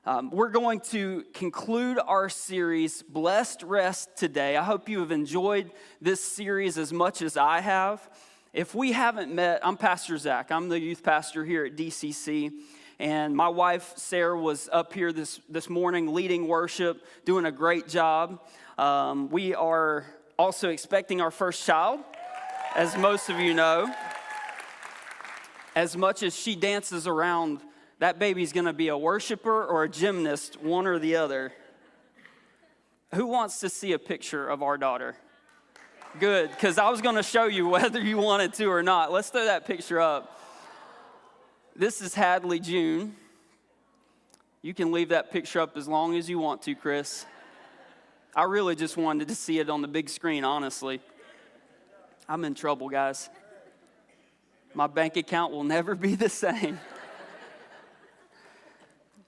We're going to conclude our series, Blessed Rest, today. I hope you have enjoyed this series as much as I have. If we haven't met, I'm Pastor Zach. I'm the youth pastor here at DCC. And my wife, Sarah, was up here this morning leading worship, doing a great job. We are also expecting our first child, as most of you know. As much as she dances around, that baby's going to be a worshiper or a gymnast, one or the other. Who wants to see a picture of our daughter? Good, because I was going to show you whether you wanted to or not. Let's throw that picture up. This is Hadley June. You can leave that picture up as long as you want to, Chris. I really just wanted to see it on the big screen, honestly. I'm in trouble, guys. My bank account will never be the same.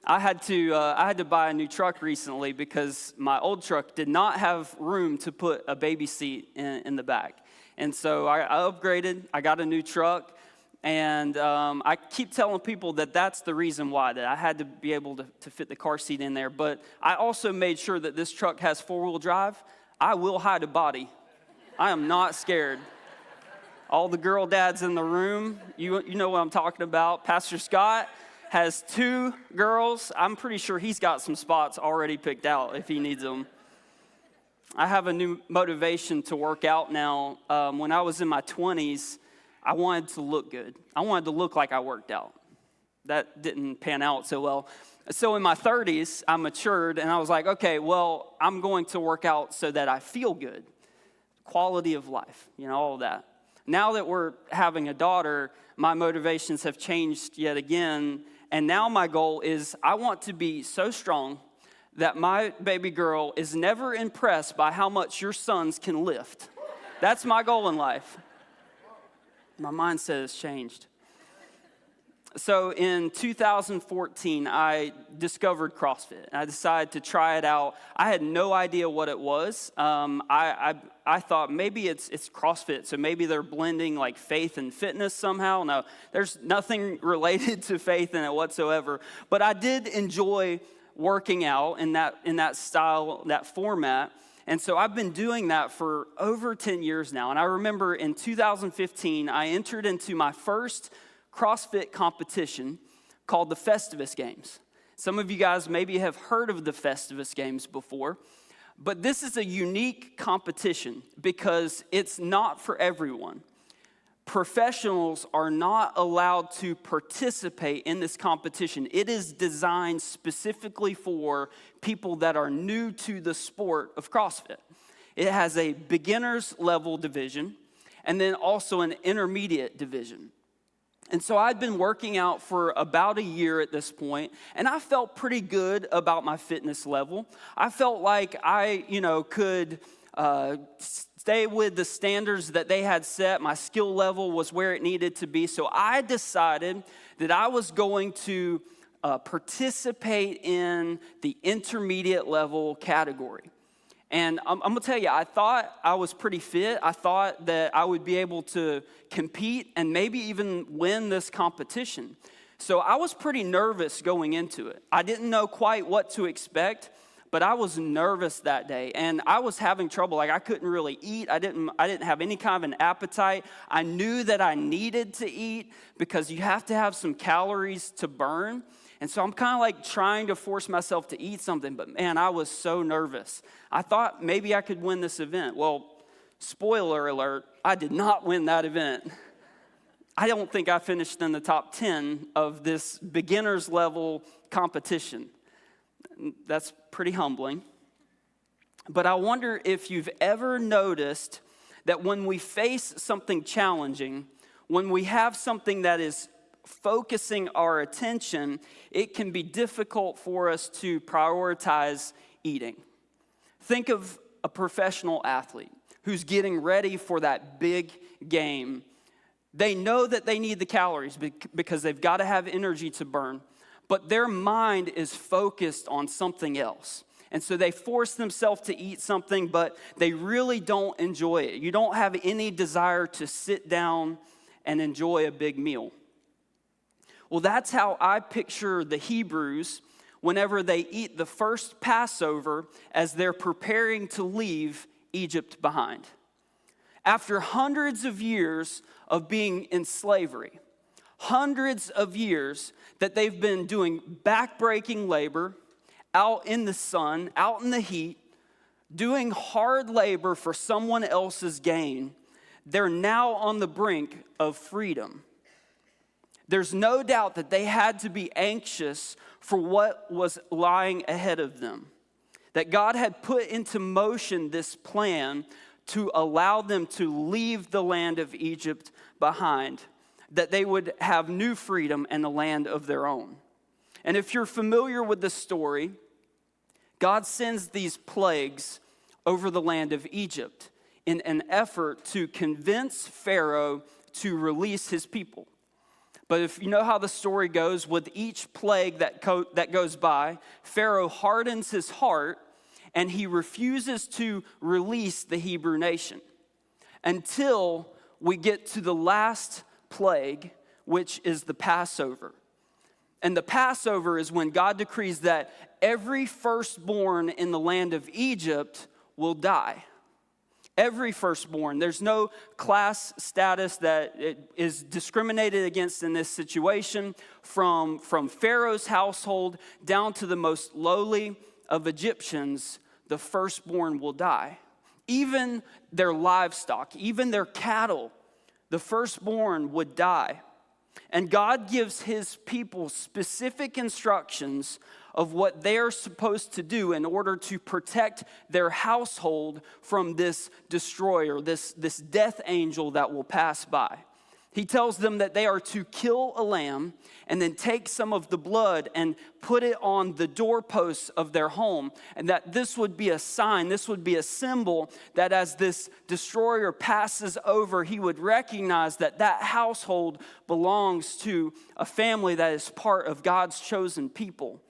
I had to buy a new truck recently because my old truck did not have room to put a baby seat in the back. And so I upgraded, I got a new truck, and I keep telling people that that's the reason why, that I had to be able to fit the car seat in there. But I also made sure that this truck has four-wheel drive. I will hide a body. I am not scared. All the girl dads in the room, you know what I'm talking about. Pastor Scott has two girls. I'm pretty sure he's got some spots already picked out if he needs them. I have a new motivation to work out now. When I was in my 20s, I wanted to look good. I wanted to look like I worked out. That didn't pan out so well. So in my 30s, I matured, and I was like, okay, well, I'm going to work out so that I feel good. Quality of life, all of that. Now that we're having a daughter, my motivations have changed yet again. And now my goal is I want to be so strong that my baby girl is never impressed by how much your sons can lift. That's my goal in life. My mindset has changed. So in 2014, I discovered CrossFit. I decided to try it out. I had no idea what it was. I thought maybe it's CrossFit, so maybe they're blending like faith and fitness somehow. No, there's nothing related to faith in it whatsoever. But I did enjoy working out in that style, that format. And so I've been doing that for over 10 years now. And I remember in 2015, I entered into my first CrossFit competition called the Festivus Games. Some of you guys maybe have heard of the Festivus Games before, but this is a unique competition because it's not for everyone. Professionals are not allowed to participate in this competition. It is designed specifically for people that are new to the sport of CrossFit. It has a beginner's level division and then also an intermediate division. And so I'd been working out for about a year at this point, and I felt pretty good about my fitness level. I felt like I, could stay with the standards that they had set. My skill level was where it needed to be. So I decided that I was going to participate in the intermediate level category. And I'm going to tell you, I thought I was pretty fit. I thought that I would be able to compete and maybe even win this competition. So I was pretty nervous going into it. I didn't know quite what to expect, but I was nervous that day. And I was having trouble. Like I couldn't really eat. I didn't have any kind of an appetite. I knew that I needed to eat because you have to have some calories to burn. And so I'm kind of like trying to force myself to eat something, but man, I was so nervous. I thought maybe I could win this event. Well, spoiler alert, I did not win that event. I don't think I finished in the top 10 of this beginner's level competition. That's pretty humbling. But I wonder if you've ever noticed that when we face something challenging, when we have something that is focusing our attention, it can be difficult for us to prioritize eating. Think of a professional athlete who's getting ready for that big game. They know that they need the calories because they've got to have energy to burn, but their mind is focused on something else. And so they force themselves to eat something, but they really don't enjoy it. You don't have any desire to sit down and enjoy a big meal. Well, that's how I picture the Hebrews whenever they eat the first Passover as they're preparing to leave Egypt behind. After hundreds of years of being in slavery, hundreds of years that they've been doing backbreaking labor out in the sun, out in the heat, doing hard labor for someone else's gain, they're now on the brink of freedom. There's no doubt that they had to be anxious for what was lying ahead of them, that God had put into motion this plan to allow them to leave the land of Egypt behind, that they would have new freedom and a land of their own. And if you're familiar with the story, God sends these plagues over the land of Egypt in an effort to convince Pharaoh to release his people. But if you know how the story goes, with each plague that goes by, Pharaoh hardens his heart and he refuses to release the Hebrew nation until we get to the last plague, which is the Passover. And the Passover is when God decrees that every firstborn in the land of Egypt will die. Every firstborn. There's no class status that is discriminated against in this situation. From Pharaoh's household down to the most lowly of Egyptians, the firstborn will die. Even their livestock, even their cattle, the firstborn would die. And God gives his people specific instructions of what they're supposed to do in order to protect their household from this destroyer, this death angel that will pass by. He tells them that they are to kill a lamb and then take some of the blood and put it on the doorposts of their home. And that this would be a sign, this would be a symbol that as this destroyer passes over, he would recognize that that household belongs to a family that is part of God's chosen people.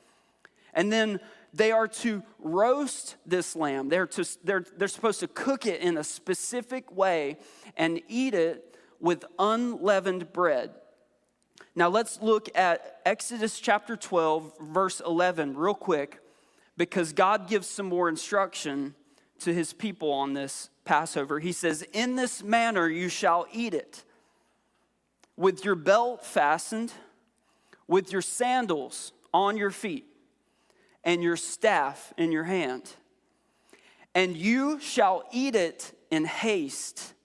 And then they are to roast this lamb. They're supposed to cook it in a specific way and eat it with unleavened bread. Now let's look at Exodus chapter 12, verse 11 real quick, because God gives some more instruction to his people on this Passover. He says, "In this manner you shall eat it, with your belt fastened, with your sandals on your feet, and your staff in your hand. And you shall eat it in haste.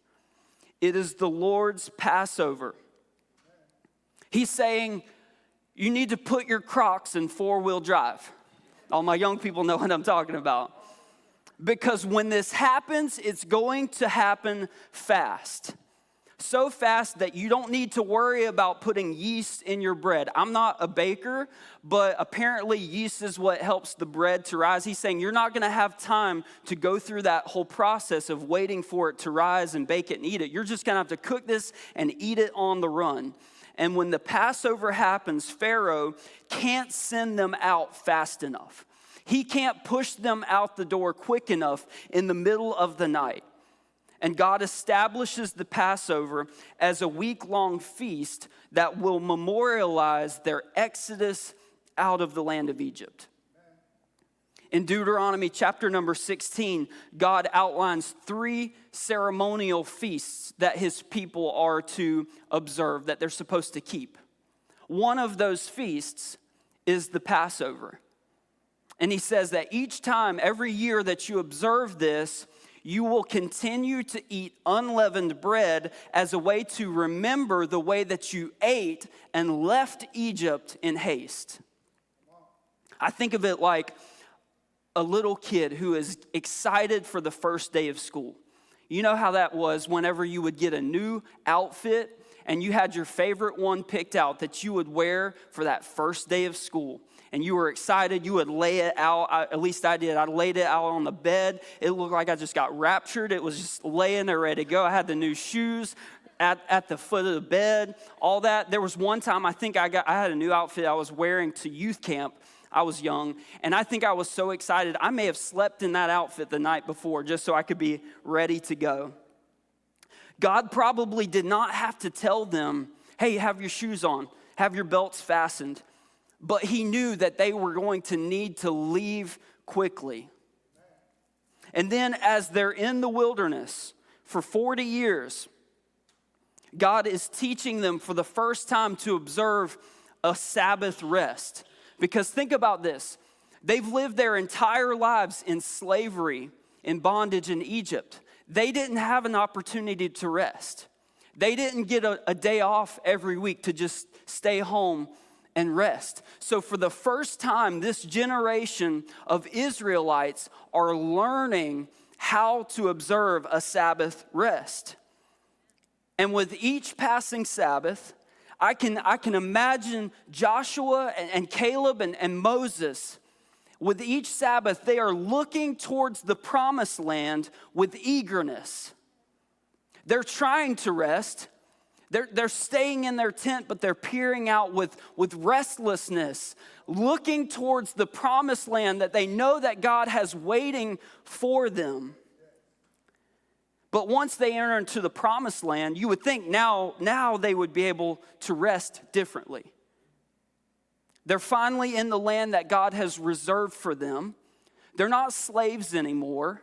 It is the Lord's Passover." He's saying, you need to put your Crocs in four-wheel drive. All my young people know what I'm talking about. Because when this happens, it's going to happen fast. So fast that you don't need to worry about putting yeast in your bread. I'm not a baker, but apparently yeast is what helps the bread to rise. He's saying you're not going to have time to go through that whole process of waiting for it to rise and bake it and eat it. You're just going to have to cook this and eat it on the run. And when the Passover happens, Pharaoh can't send them out fast enough. He can't push them out the door quick enough in the middle of the night. And God establishes the Passover as a week-long feast that will memorialize their exodus out of the land of Egypt. In Deuteronomy chapter number 16, God outlines 3 ceremonial feasts that his people are to observe, that they're supposed to keep. One of those feasts is the Passover. And he says that each time, every year that you observe this, you will continue to eat unleavened bread as a way to remember the way that you ate and left Egypt in haste. I think of it like a little kid who is excited for the first day of school. You know how that was whenever you would get a new outfit and you had your favorite one picked out that you would wear for that first day of school. And you were excited, you would lay it out, at least I did. I laid it out on the bed. It looked like I just got raptured. It was just laying there ready to go. I had the new shoes at the foot of the bed, all that. There was one time I think I had a new outfit I was wearing to youth camp. I was young, and I think I was so excited, I may have slept in that outfit the night before just so I could be ready to go. God probably did not have to tell them, hey, have your shoes on, have your belts fastened. but he knew that they were going to need to leave quickly. And then as they're in the wilderness for 40 years, God is teaching them for the first time to observe a Sabbath rest. Because think about this. They've lived their entire lives in slavery, in bondage in Egypt. They didn't have an opportunity to rest. They didn't get a day off every week to just stay home and rest. So for the first time, this generation of Israelites are learning how to observe a Sabbath rest. And with each passing Sabbath, I can imagine Joshua and Caleb and Moses. With each Sabbath, they are looking towards the promised land with eagerness. They're trying to rest. They're staying in their tent, but they're peering out with restlessness, looking towards the promised land that they know that God has waiting for them. But once they enter into the promised land, you would think now they would be able to rest differently. They're finally in the land that God has reserved for them. They're not slaves anymore.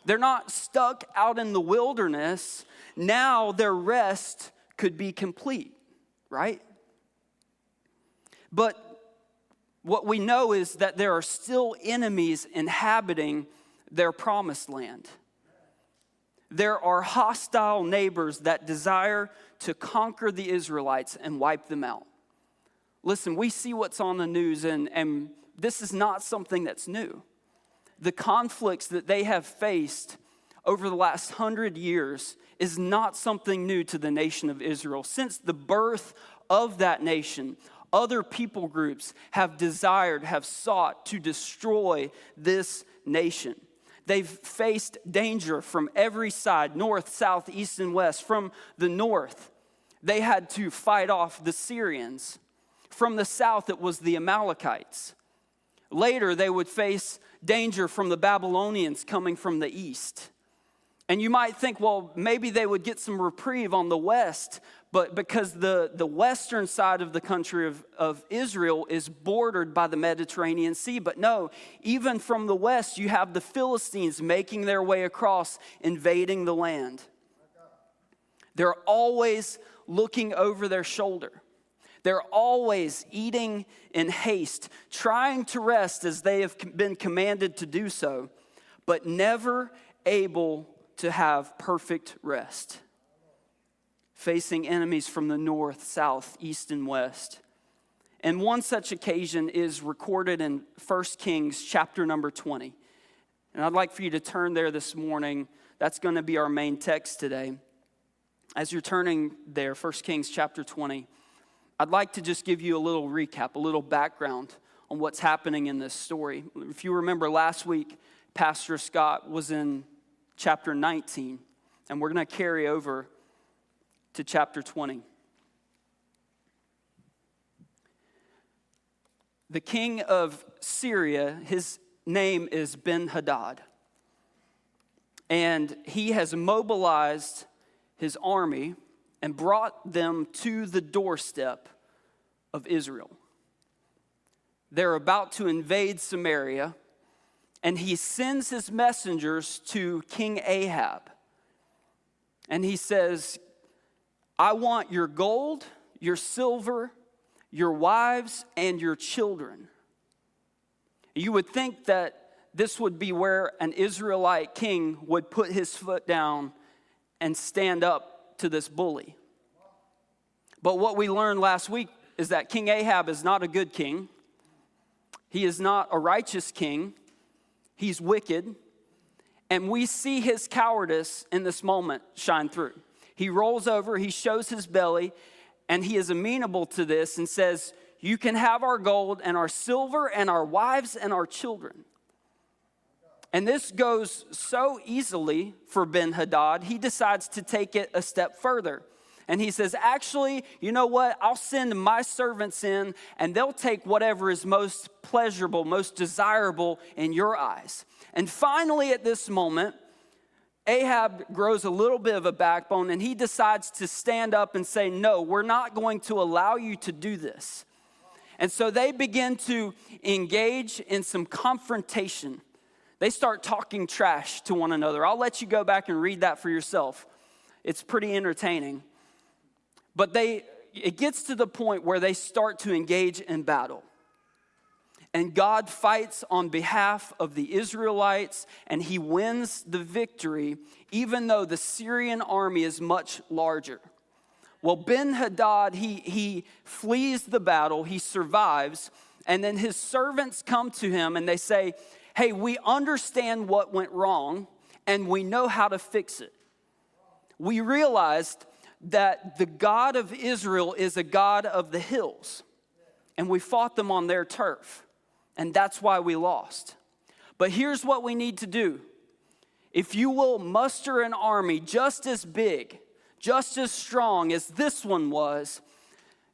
They're not stuck out in the wilderness. Now their rest could be complete, right? But what we know is that there are still enemies inhabiting their promised land. There are hostile neighbors that desire to conquer the Israelites and wipe them out. Listen, we see what's on the news, and this is not something that's new. The conflicts that they have faced over the last 100 years is not something new to the nation of Israel. Since the birth of that nation, other people groups have sought to destroy this nation. They've faced danger from every side, north, south, east, and west. From the north, they had to fight off the Syrians. From the south, it was the Amalekites. Later, they would face danger from the Babylonians coming from the east. And you might think, well, maybe they would get some reprieve on the west, but because the western side of the country of Israel is bordered by the Mediterranean Sea. But no, even from the west, you have the Philistines making their way across, invading the land. They're always looking over their shoulder. They're always eating in haste, trying to rest as they have been commanded to do so, but never able to have perfect rest. Facing enemies from the north, south, east, and west. And one such occasion is recorded in 1 Kings chapter number 20. And I'd like for you to turn there this morning. That's going to be our main text today. As you're turning there, 1 Kings chapter 20, I'd like to just give you a little recap, a little background on what's happening in this story. If you remember last week, Pastor Scott was in chapter 19, and we're going to carry over to chapter 20. The king of Syria, his name is Ben-Hadad, and he has mobilized his army and brought them to the doorstep of Israel. They're about to invade Samaria, and he sends his messengers to King Ahab. And he says, I want your gold, your silver, your wives, and your children. You would think that this would be where an Israelite king would put his foot down and stand up to this bully. But what we learned last week is that King Ahab is not a good king. He is not a righteous king. He's wicked. And we see his cowardice in this moment shine through. He rolls over, he shows his belly, and he is amenable to this and says, you can have our gold and our silver and our wives and our children. And this goes so easily for Ben-Hadad, he decides to take it a step further. And he says, actually, you know what? I'll send my servants in, and they'll take whatever is most pleasurable, most desirable in your eyes. And finally, at this moment, Ahab grows a little bit of a backbone, and he decides to stand up and say, no, we're not going to allow you to do this. And so they begin to engage in some confrontation. They start talking trash to one another. I'll let you go back and read that for yourself. It's pretty entertaining. But it gets to the point where they start to engage in battle. And God fights on behalf of the Israelites, and he wins the victory, even though the Syrian army is much larger. Well, Ben-Hadad, he flees the battle, he survives, and then his servants come to him and they say, hey, we understand what went wrong, and we know how to fix it. We realized that the God of Israel is a God of the hills, and we fought them on their turf. And that's why we lost. But here's what we need to do. If you will muster an army just as big, just as strong as this one was,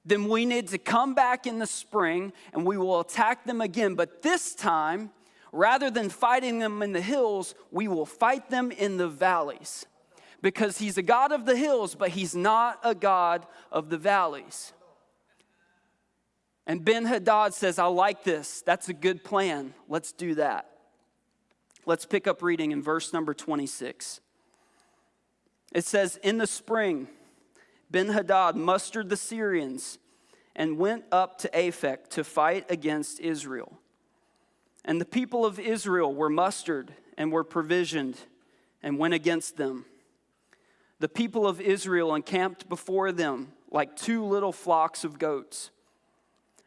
then we need to come back in the spring and we will attack them again. But this time, rather than fighting them in the hills, we will fight them in the valleys. Because he's a God of the hills, but he's not a God of the valleys. And Ben-Hadad says, I like this. That's a good plan. Let's do that. Let's pick up reading in verse number 26. It says, in the spring, Ben-Hadad mustered the Syrians and went up to Aphek to fight against Israel. And the people of Israel were mustered and were provisioned and went against them. The people of Israel encamped before them like two little flocks of goats.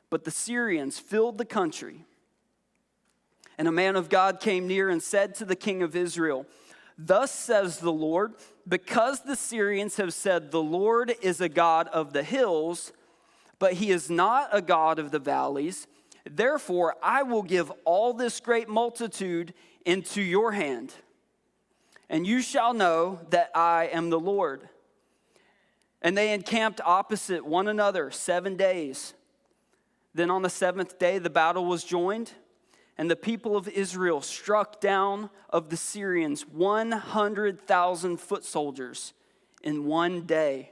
But the Syrians filled the country. And a man of God came near and said to the king of Israel, thus says the Lord, because the Syrians have said the Lord is a God of the hills, but he is not a God of the valleys, therefore I will give all this great multitude into your hand. And you shall know that I am the Lord. And they encamped opposite one another 7 days. Then on the seventh day, the battle was joined, and the people of Israel struck down of the Syrians 100,000 foot soldiers in 1 day.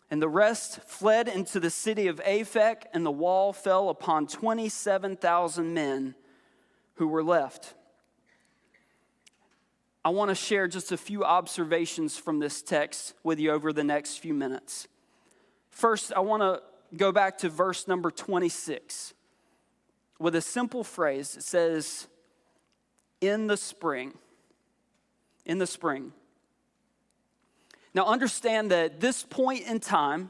And the rest fled into the city of Aphek, and the wall fell upon 27,000 men who were left. I want to share just a few observations from this text with you over the next few minutes. First, I want to go back to verse number 26 with a simple phrase. It says, in the spring. In the spring. Now understand that at this point in time,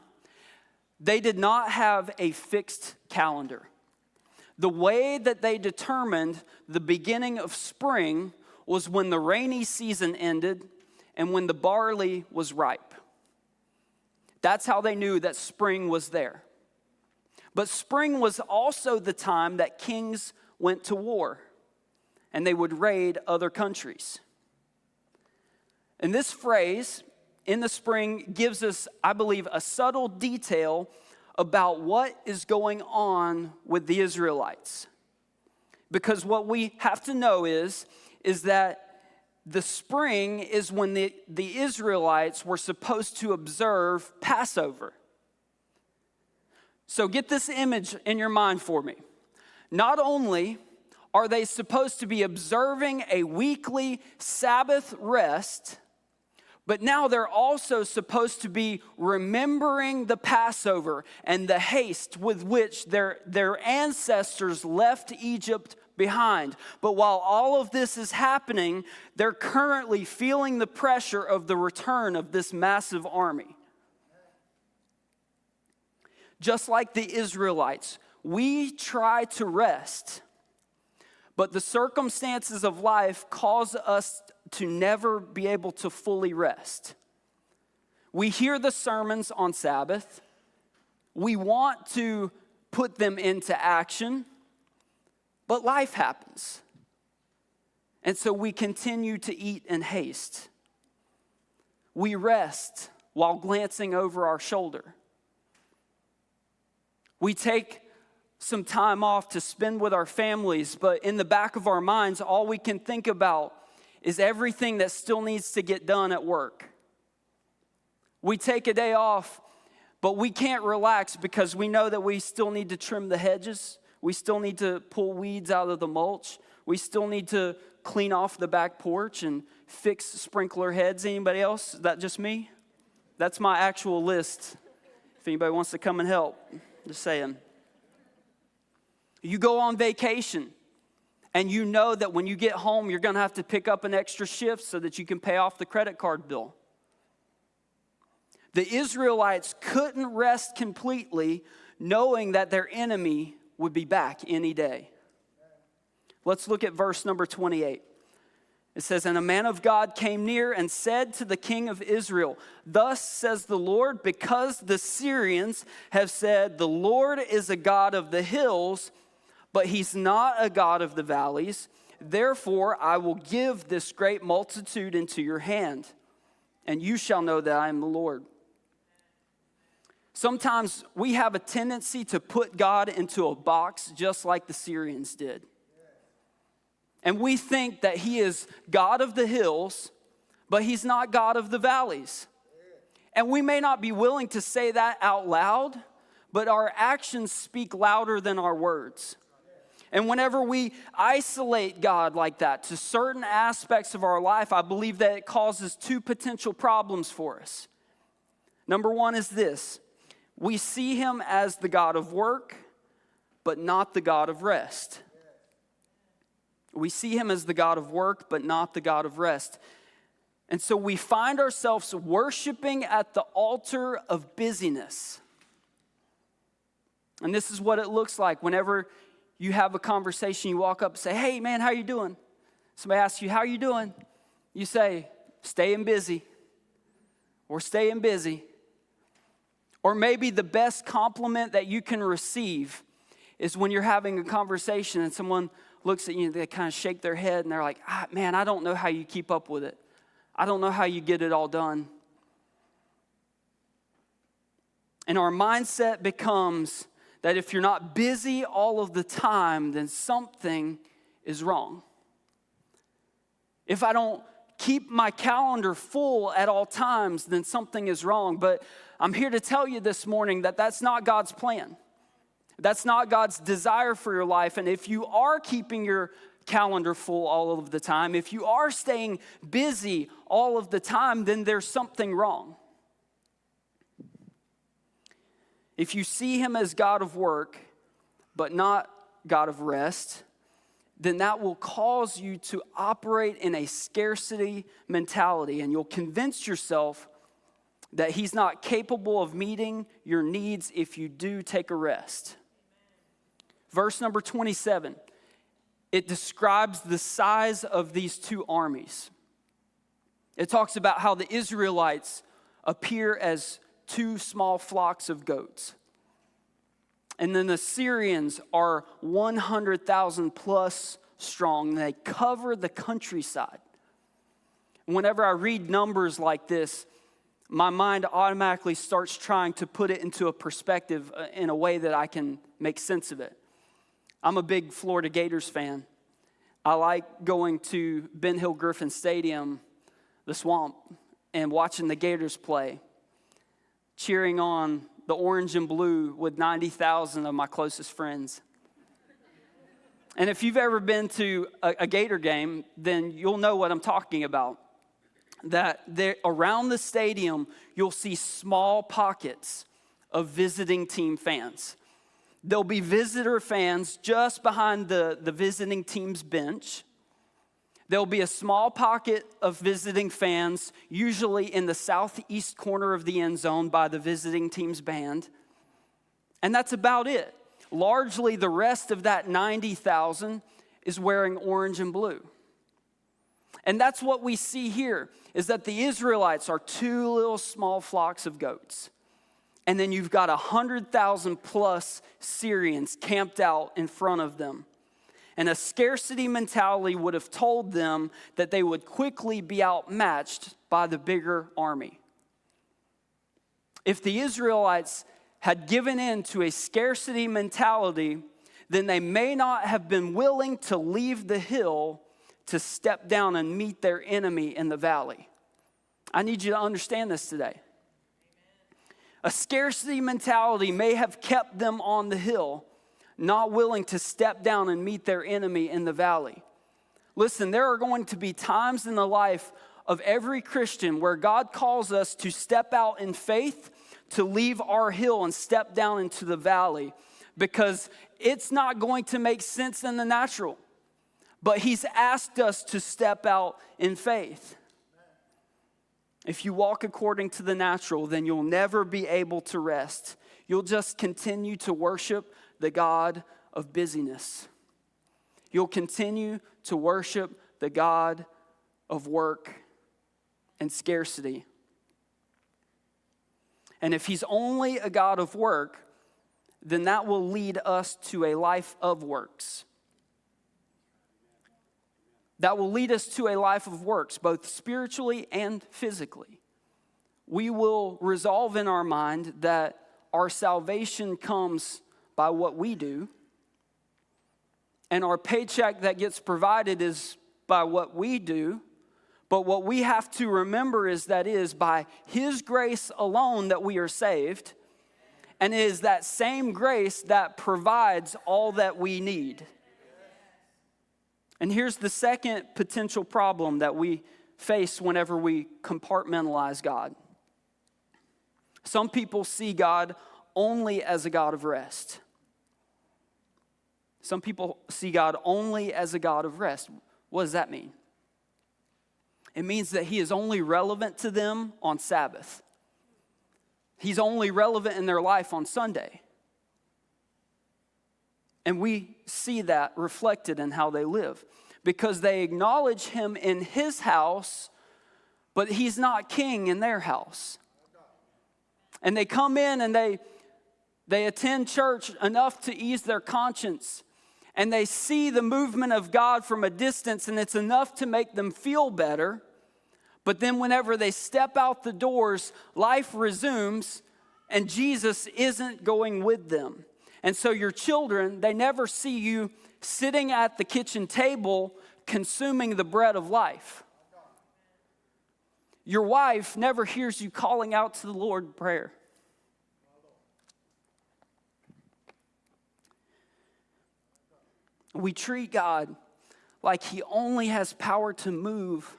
they did not have a fixed calendar. The way that they determined the beginning of spring was when the rainy season ended and when the barley was ripe. That's how they knew that spring was there. But spring was also the time that kings went to war and they would raid other countries. And this phrase, in the spring, gives us, I believe, a subtle detail about what is going on with the Israelites. Because what we have to know is that the spring is when the Israelites were supposed to observe Passover. So get this image in your mind for me. Not only are they supposed to be observing a weekly Sabbath rest, but now they're also supposed to be remembering the Passover and the haste with which their ancestors left Egypt behind. But while all of this is happening, they're currently feeling the pressure of the return of this massive army. Just like the Israelites, we try to rest, but the circumstances of life cause us to never be able to fully rest. We hear the sermons on Sabbath. We want to put them into action, but life happens. And so we continue to eat in haste. We rest while glancing over our shoulder. We take some time off to spend with our families, but in the back of our minds, all we can think about is everything that still needs to get done at work. We take a day off, But we can't relax because we know that we still need to trim the hedges. We still need to pull weeds out of the mulch. We still need to clean off the back porch and fix sprinkler heads. Anybody else? Is that just me? That's my actual list. If anybody wants to come and help, just saying. You go on vacation and you know that when you get home, you're going to have to pick up an extra shift so that you can pay off the credit card bill. The Israelites couldn't rest completely knowing that their enemy would be back any day. Let's look at verse number 28. It says, "And a man of God came near and said to the king of Israel, 'Thus says the Lord, because the Syrians have said, the Lord is a God of the hills, but he's not a God of the valleys. Therefore, I will give this great multitude into your hand, and you shall know that I am the Lord.'" Sometimes we have a tendency to put God into a box just like the Syrians did. And we think that he is God of the hills, but he's not God of the valleys. And we may not be willing to say that out loud, but our actions speak louder than our words. And whenever we isolate God like that to certain aspects of our life, I believe that it causes two potential problems for us. Number one is this: we see him as the God of work, but not the God of rest. We see him as the God of work, but not the God of rest. And so we find ourselves worshiping at the altar of busyness. And this is what it looks like whenever you have a conversation. You walk up and say, "Hey, man, how you doing?" Somebody asks you, "How are you doing?" You say, "Staying busy," or "Staying busy." Or maybe the best compliment that you can receive is when you're having a conversation and someone looks at you and they kind of shake their head and they're like, "Man, I don't know how you keep up with it. I don't know how you get it all done." And our mindset becomes that if you're not busy all of the time, then something is wrong. If I don't keep my calendar full at all times, then something is wrong. But I'm here to tell you this morning that that's not God's plan. That's not God's desire for your life. And if you are keeping your calendar full all of the time, if you are staying busy all of the time, then there's something wrong. If you see him as God of work, but not God of rest, then that will cause you to operate in a scarcity mentality, and you'll convince yourself that he's not capable of meeting your needs if you do take a rest. Verse number 27, it describes the size of these two armies. It talks about how the Israelites appear as two small flocks of goats. And then the Syrians are 100,000 plus strong. They cover the countryside. Whenever I read numbers like this, my mind automatically starts trying to put it into a perspective in a way that I can make sense of it. I'm a big Florida Gators fan. I like going to Ben Hill Griffin Stadium, the Swamp, and watching the Gators play, cheering on the orange and blue with 90,000 of my closest friends. And if you've ever been to a Gator game, then you'll know what I'm talking about. That there, around the stadium, you'll see small pockets of visiting team fans. There'll be visitor fans just behind the visiting team's bench. There'll be a small pocket of visiting fans, usually in the southeast corner of the end zone by the visiting team's band. And that's about it. Largely, the rest of that 90,000 is wearing orange and blue. And that's what we see here, is that the Israelites are two little small flocks of goats. And then you've got 100,000 plus Syrians camped out in front of them. And a scarcity mentality would have told them that they would quickly be outmatched by the bigger army. If the Israelites had given in to a scarcity mentality, then they may not have been willing to leave the hill to step down and meet their enemy in the valley. I need you to understand this today. A scarcity mentality may have kept them on the hill, not willing to step down and meet their enemy in the valley. Listen, there are going to be times in the life of every Christian where God calls us to step out in faith, to leave our hill and step down into the valley, because it's not going to make sense in the natural. But He's asked us to step out in faith. If you walk according to the natural, then you'll never be able to rest. You'll just continue to worship the God of busyness. You'll continue to worship the God of work and scarcity. And if He's only a God of work, then that will lead us to a life of works. That will lead us to a life of works, both spiritually and physically. We will resolve in our mind that our salvation comes by what we do, and our paycheck that gets provided is by what we do. But what we have to remember is that it is by His grace alone that we are saved, and it is that same grace that provides all that we need. And here's the second potential problem that we face whenever we compartmentalize God. Some people see God only as a God of rest. Some people see God only as a God of rest. What does that mean? It means that He is only relevant to them on Sabbath. He's only relevant in their life on Sunday. And we see that reflected in how they live, because they acknowledge Him in His house, but He's not king in their house. And they come in and they attend church enough to ease their conscience, and they see the movement of God from a distance, and it's enough to make them feel better. But then whenever they step out the doors, life resumes, and Jesus isn't going with them. And so your children, they never see you sitting at the kitchen table consuming the bread of life. Your wife never hears you calling out to the Lord in prayer. We treat God like He only has power to move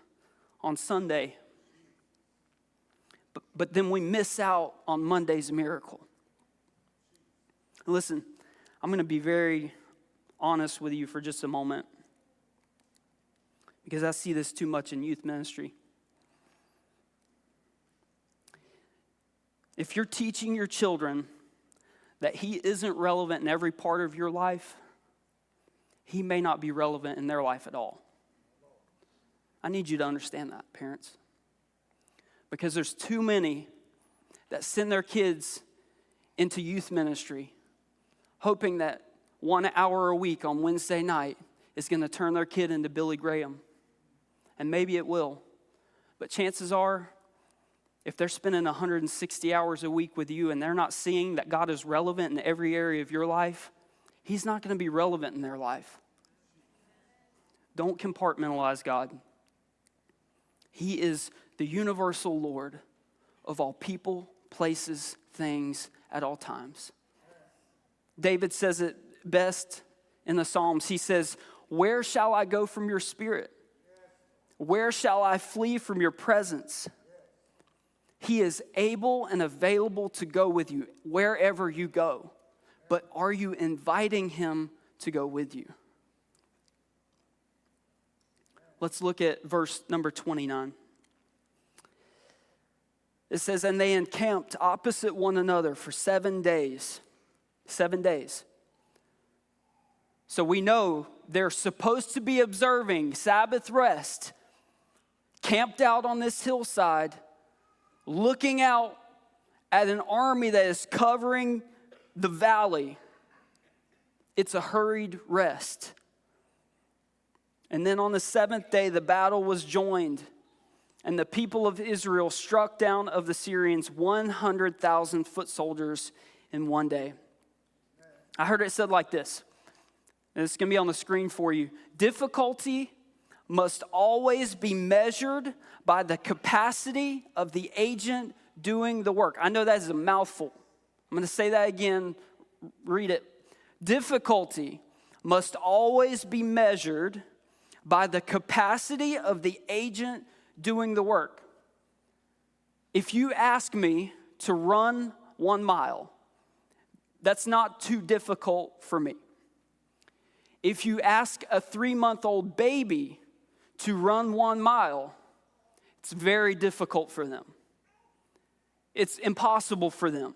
on Sunday. But then we miss out on Monday's miracle. Listen, I'm going to be very honest with you for just a moment, because I see this too much in youth ministry. If you're teaching your children that He isn't relevant in every part of your life, He may not be relevant in their life at all. I need you to understand that, parents. Because there's too many that send their kids into youth ministry hoping that 1 hour a week on Wednesday night is going to turn their kid into Billy Graham. And maybe it will. But chances are, if they're spending 160 hours a week with you and they're not seeing that God is relevant in every area of your life, He's not going to be relevant in their life. Don't compartmentalize God. He is the universal Lord of all people, places, things, at all times. David says it best in the Psalms. He says, "Where shall I go from your spirit? Where shall I flee from your presence?" He is able and available to go with you wherever you go. But are you inviting Him to go with you? Let's look at verse number 29. It says, "And they encamped opposite one another for 7 days." 7 days. So we know they're supposed to be observing Sabbath rest, camped out on this hillside, looking out at an army that is covering the valley. It's a hurried rest. And then on the 7th day, the battle was joined, and the people of Israel struck down of the Syrians 100,000 foot soldiers in 1 day. I heard it said like this, and it's going to be on the screen for you. Difficulty must always be measured by the capacity of the agent doing the work. I know that is a mouthful. I'm going to say that again. Read it. Difficulty must always be measured by the capacity of the agent doing the work. If you ask me to run 1 mile, that's not too difficult for me. If you ask a 3-month-old baby to run 1 mile, it's very difficult for them. It's impossible for them.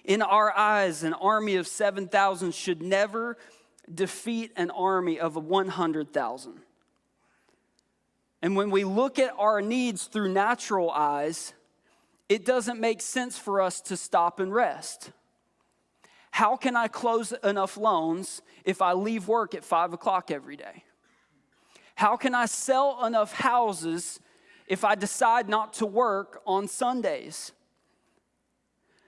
In our eyes, an army of 7,000 should never defeat an army of 100,000. And when we look at our needs through natural eyes, it doesn't make sense for us to stop and rest. How can I close enough loans if I leave work at 5 o'clock every day? How can I sell enough houses if I decide not to work on Sundays?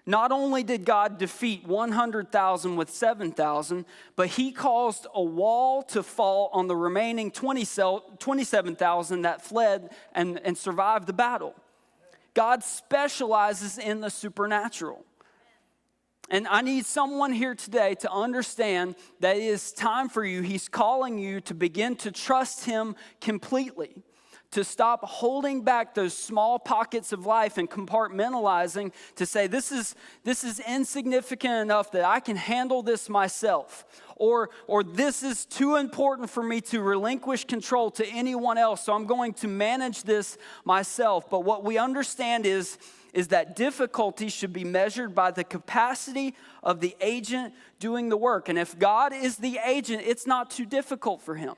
Not only did God defeat 100,000 with 7,000, but he caused a wall to fall on the remaining 27,000 that fled and survived the battle. God specializes in the supernatural. And I need someone here today to understand that it is time for you. He's calling you to begin to trust him completely, to stop holding back those small pockets of life and compartmentalizing to say, this is insignificant enough that I can handle this myself. Or this is too important for me to relinquish control to anyone else, so I'm going to manage this myself. But what we understand is that difficulty should be measured by the capacity of the agent doing the work. And if God is the agent, it's not too difficult for him.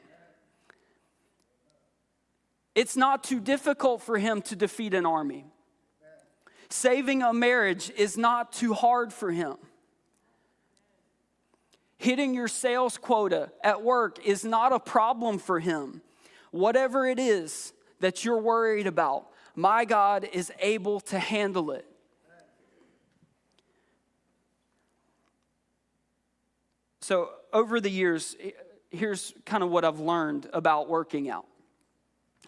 It's not too difficult for him to defeat an army. Saving a marriage is not too hard for him. Hitting your sales quota at work is not a problem for him. Whatever it is that you're worried about, my God is able to handle it. So over the years, here's kind of what I've learned about working out.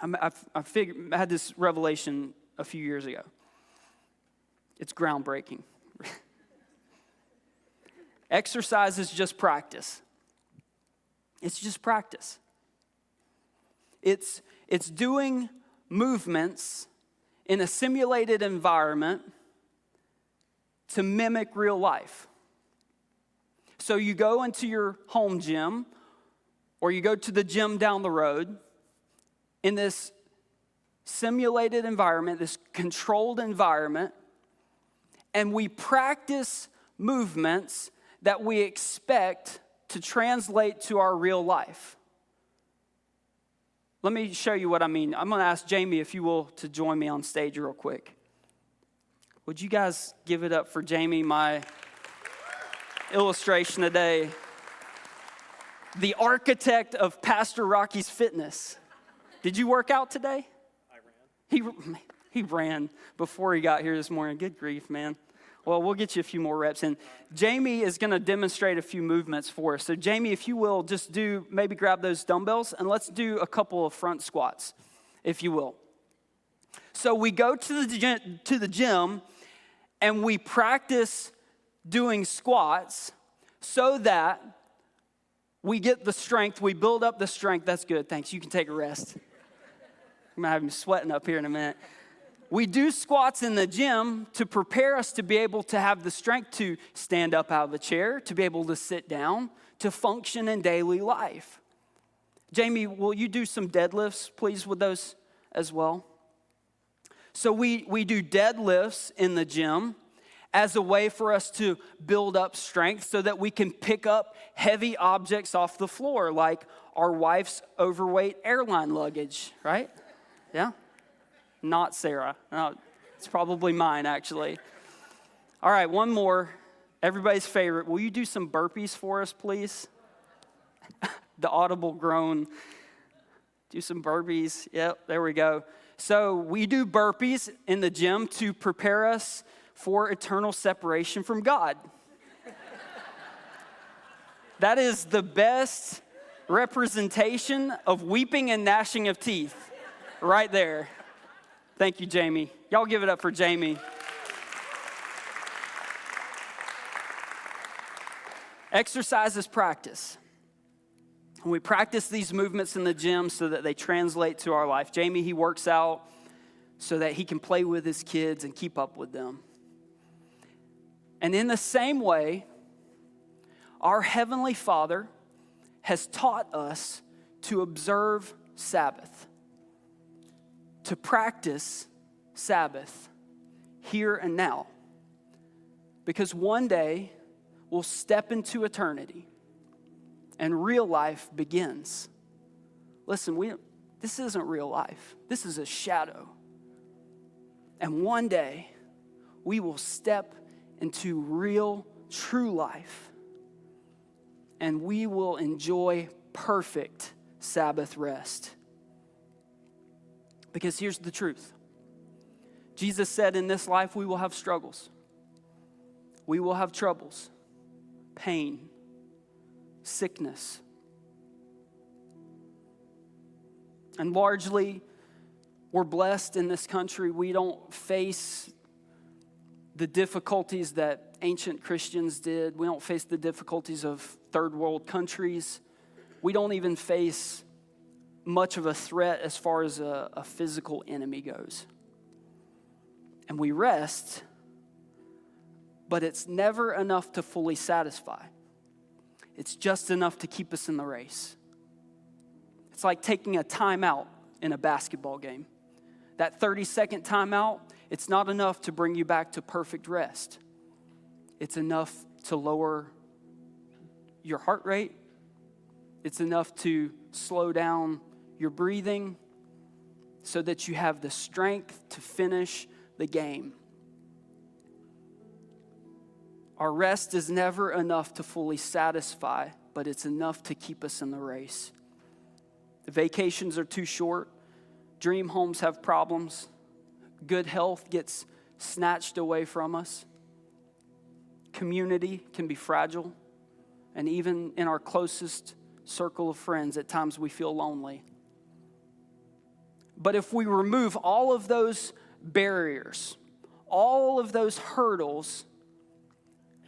I had this revelation a few years ago. It's groundbreaking. Exercise is just practice. It's just practice. It's doing movements in a simulated environment to mimic real life. So you go into your home gym, or you go to the gym down the road, in this simulated environment, this controlled environment, and we practice movements that we expect to translate to our real life. Let me show you what I mean. I'm going to ask Jamie, if you will, to join me on stage real quick. Would you guys give it up for Jamie, my illustration today? The architect of Pastor Rocky's fitness. Did you work out today? I ran. He ran before he got here this morning. Good grief, man. Well, we'll get you a few more reps in. Jamie is going to demonstrate a few movements for us. So, Jamie, if you will, just maybe grab those dumbbells, and let's do a couple of front squats, if you will. So we go to the gym, and we practice doing squats so that we get the strength. We build up the strength. That's good. Thanks. You can take a rest. I'm going to have you sweating up here in a minute. We do squats in the gym to prepare us to be able to have the strength to stand up out of the chair, to be able to sit down, to function in daily life. Jamie, will you do some deadlifts, please, with those as well? So we do deadlifts in the gym as a way for us to build up strength so that we can pick up heavy objects off the floor, like our wife's overweight airline luggage, right? Yeah? Not Sarah. No, it's probably mine, actually. All right, one more. Everybody's favorite. Will you do some burpees for us, please? The audible groan. Do some burpees. Yep, there we go. So we do burpees in the gym to prepare us for eternal separation from God. That is the best representation of weeping and gnashing of teeth right there. Thank you, Jamie. Y'all give it up for Jamie. Exercise is practice. And we practice these movements in the gym so that they translate to our life. Jamie, he works out so that he can play with his kids and keep up with them. And in the same way, our Heavenly Father has taught us to observe Sabbath, to practice Sabbath here and now. Because one day we'll step into eternity and real life begins. Listen, this isn't real life. This is a shadow. And one day we will step into real, true life. And we will enjoy perfect Sabbath rest. Because here's the truth. Jesus said in this life we will have struggles. We will have troubles, pain, sickness. And largely, we're blessed in this country. We don't face the difficulties that ancient Christians did. We don't face the difficulties of third world countries. We don't even face much of a threat as far as a physical enemy goes. And we rest, but it's never enough to fully satisfy. It's just enough to keep us in the race. It's like taking a timeout in a basketball game. That 30-second timeout, it's not enough to bring you back to perfect rest. It's enough to lower your heart rate. It's enough to slow down your breathing so that you have the strength to finish the game. Our rest is never enough to fully satisfy, but it's enough to keep us in the race. The vacations are too short. Dream homes have problems. Good health gets snatched away from us. Community can be fragile. And even in our closest circle of friends, at times we feel lonely. But if we remove all of those barriers, all of those hurdles,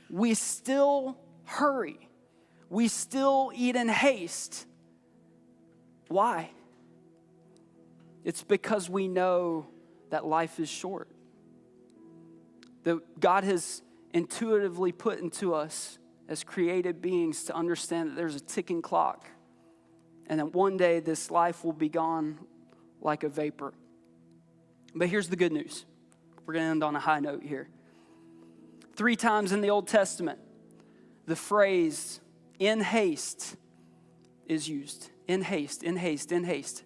we still hurry. We still eat in haste. Why? It's because we know that life is short. That God has intuitively put into us as created beings to understand that there's a ticking clock and that one day this life will be gone like a vapor. But here's the good news. We're going to end on a high note here. 3 times in the Old Testament, the phrase "in haste" is used. In haste, in haste, in haste.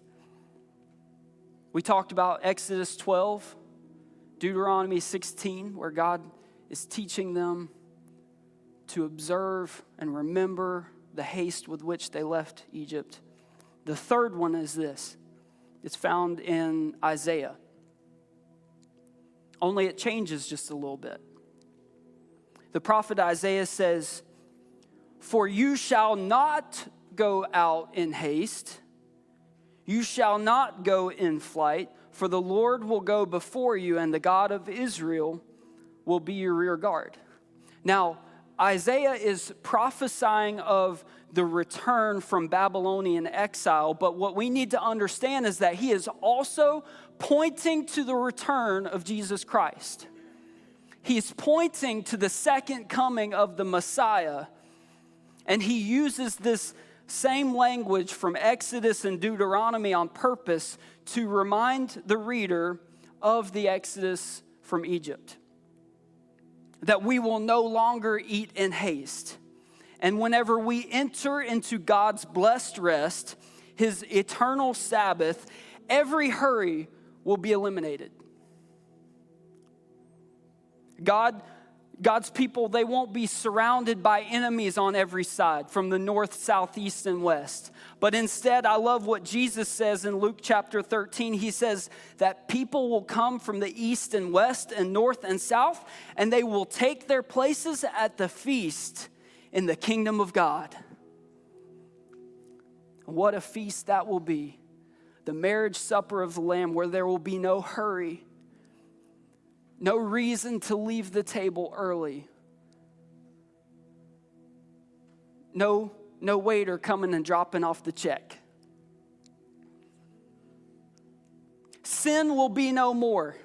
We talked about Exodus 12, Deuteronomy 16, where God is teaching them to observe and remember the haste with which they left Egypt. The third one is this. It's found in Isaiah. Only it changes just a little bit. The prophet Isaiah says, "For you shall not go out in haste. You shall not go in flight, for the Lord will go before you, and the God of Israel will be your rear guard." Now, Isaiah is prophesying of the return from Babylonian exile, but what we need to understand is that he is also pointing to the return of Jesus Christ. He's pointing to the second coming of the Messiah, and he uses this same language from Exodus and Deuteronomy on purpose to remind the reader of the Exodus from Egypt. That we will no longer eat in haste. And whenever we enter into God's blessed rest, his eternal Sabbath, every hurry will be eliminated. God's people, they won't be surrounded by enemies on every side from the north, south, east, and west. But instead, I love what Jesus says in Luke chapter 13. He says that people will come from the east and west and north and south, and they will take their places at the feast in the kingdom of God. What a feast that will be. The marriage supper of the Lamb, where there will be no hurry, No reason to leave the table early. No waiter coming and dropping off the check. Sin will be no more.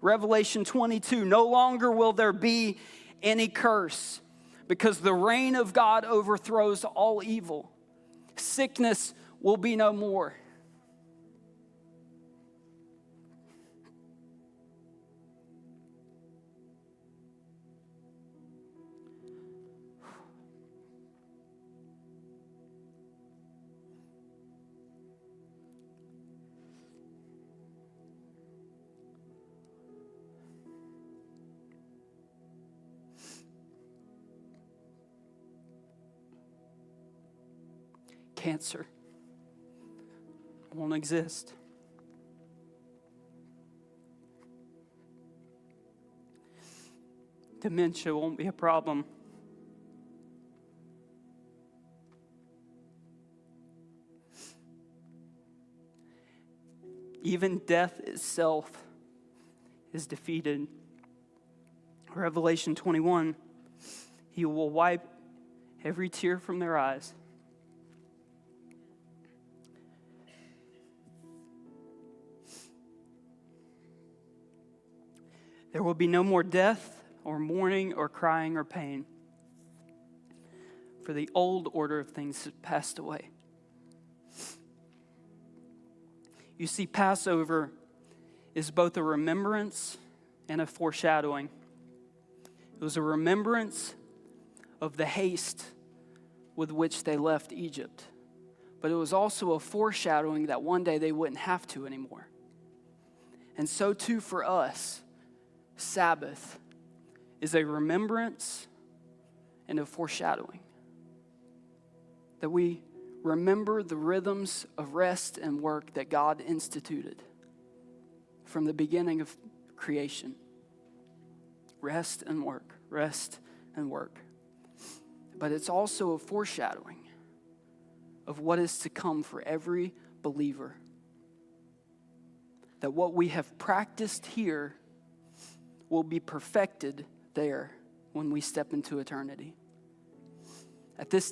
Revelation 22, no longer will there be any curse, because the reign of God overthrows all evil. Sickness will be no more. Cancer won't exist. Dementia won't be a problem. Even death itself is defeated. Revelation 21, He will wipe every tear from their eyes. There will be no more death or mourning or crying or pain, for the old order of things has passed away. You see, Passover is both a remembrance and a foreshadowing. It was a remembrance of the haste with which they left Egypt, but it was also a foreshadowing that one day they wouldn't have to anymore. And so too for us, Sabbath is a remembrance and a foreshadowing. That we remember the rhythms of rest and work that God instituted from the beginning of creation. Rest and work, rest and work. But it's also a foreshadowing of what is to come for every believer. That what we have practiced here will be perfected there when we step into eternity. At this